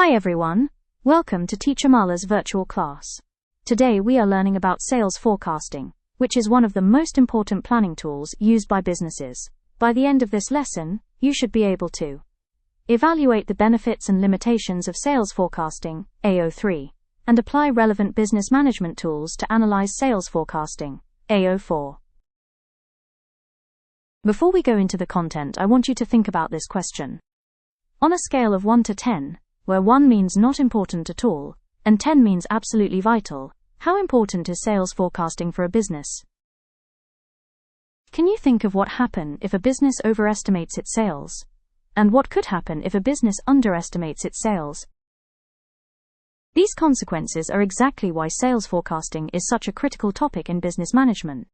Hi everyone, welcome to Teacher Mala's virtual class. Today we are learning about sales forecasting, which is one of the most important planning tools used by businesses. By the end of this lesson, you should be able to evaluate the benefits and limitations of sales forecasting, AO3, and apply relevant business management tools to analyze sales forecasting, AO4. Before we go into the content, I want you to think about this question. On a scale of 1 to 10, where 1 means not important at all, and 10 means absolutely vital, how important is sales forecasting for a business? Can you think of what happens if a business overestimates its sales? And what could happen if a business underestimates its sales? These consequences are exactly why sales forecasting is such a critical topic in business management.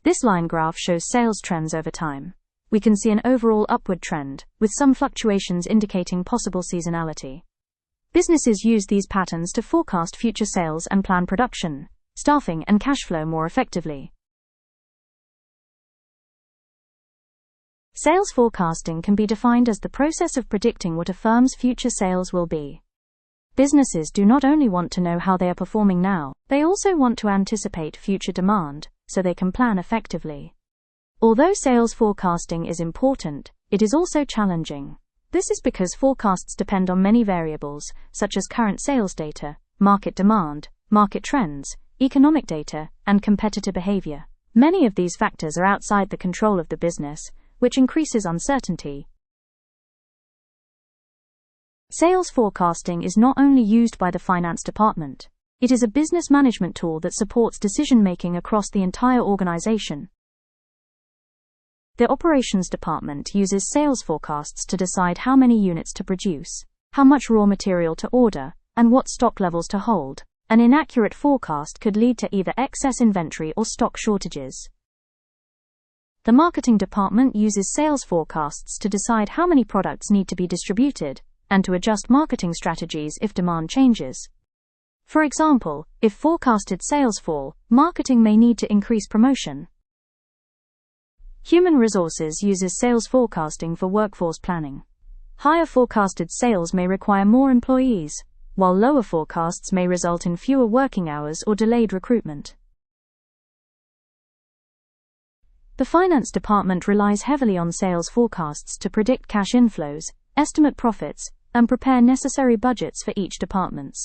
This line graph shows sales trends over time. We can see an overall upward trend, with some fluctuations indicating possible seasonality. Businesses use these patterns to forecast future sales and plan production, staffing, and cash flow more effectively. Sales forecasting can be defined as the process of predicting what a firm's future sales will be. Businesses do not only want to know how they are performing now, they also want to anticipate future demand, so they can plan effectively. Although sales forecasting is important, it is also challenging. This is because forecasts depend on many variables, such as current sales data, market demand, market trends, economic data, and competitor behavior. Many of these factors are outside the control of the business, which increases uncertainty. Sales forecasting is not only used by the finance department. It is a business management tool that supports decision-making across the entire organization. The operations department uses sales forecasts to decide how many units to produce, how much raw material to order, and what stock levels to hold. An inaccurate forecast could lead to either excess inventory or stock shortages. The marketing department uses sales forecasts to decide how many products need to be distributed, and to adjust marketing strategies if demand changes. For example, if forecasted sales fall, marketing may need to increase promotion. Human resources uses sales forecasting for workforce planning. Higher forecasted sales may require more employees, while lower forecasts may result in fewer working hours or delayed recruitment. The finance department relies heavily on sales forecasts to predict cash inflows, estimate profits, and prepare necessary budgets for each department.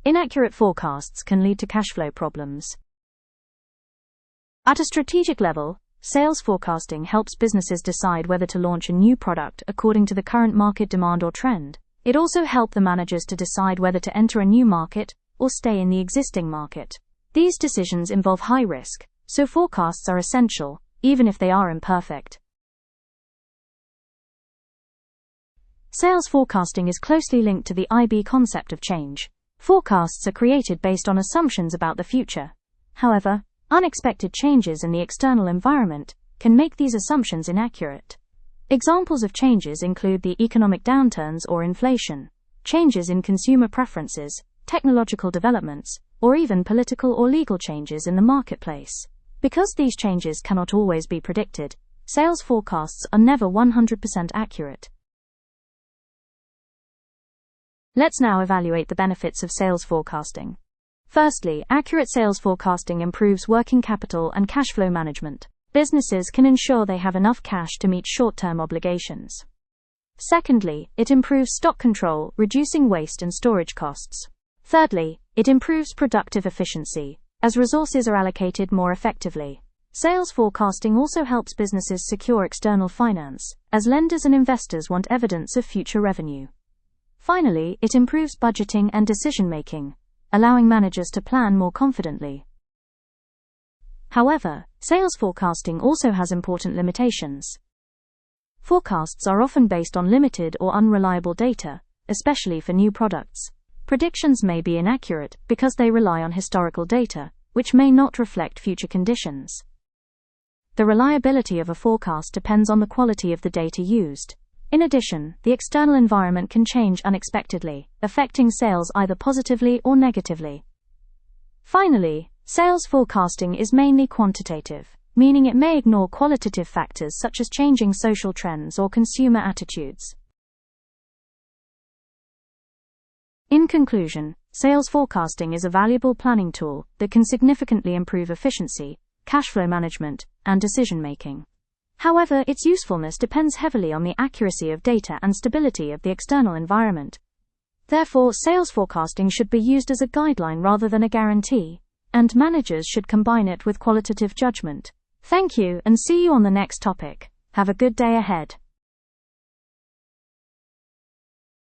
Inaccurate forecasts can lead to cash flow problems. At a strategic level, sales forecasting helps businesses decide whether to launch a new product according to the current market demand or trend. It also helps the managers to decide whether to enter a new market or stay in the existing market. These decisions involve high risk, so forecasts are essential, even if they are imperfect. Sales forecasting is closely linked to the IB concept of change. Forecasts are created based on assumptions about the future. However, unexpected changes in the external environment can make these assumptions inaccurate. Examples of changes include the economic downturns or inflation, changes in consumer preferences, technological developments, or even political or legal changes in the marketplace. Because these changes cannot always be predicted, sales forecasts are never 100% accurate. Let's now evaluate the benefits of sales forecasting. Firstly, accurate sales forecasting improves working capital and cash flow management. Businesses can ensure they have enough cash to meet short-term obligations. Secondly, it improves stock control, reducing waste and storage costs. Thirdly, it improves productive efficiency, as resources are allocated more effectively. Sales forecasting also helps businesses secure external finance, as lenders and investors want evidence of future revenue. Finally, it improves budgeting and decision-making, allowing managers to plan more confidently. However, sales forecasting also has important limitations. Forecasts are often based on limited or unreliable data, especially for new products. Predictions may be inaccurate because they rely on historical data, which may not reflect future conditions. The reliability of a forecast depends on the quality of the data used. In addition, the external environment can change unexpectedly, affecting sales either positively or negatively. Finally, sales forecasting is mainly quantitative, meaning it may ignore qualitative factors such as changing social trends or consumer attitudes. In conclusion, sales forecasting is a valuable planning tool that can significantly improve efficiency, cash flow management, and decision making. However, its usefulness depends heavily on the accuracy of data and stability of the external environment. Therefore, sales forecasting should be used as a guideline rather than a guarantee, and managers should combine it with qualitative judgment. Thank you, and see you on the next topic. Have a good day ahead.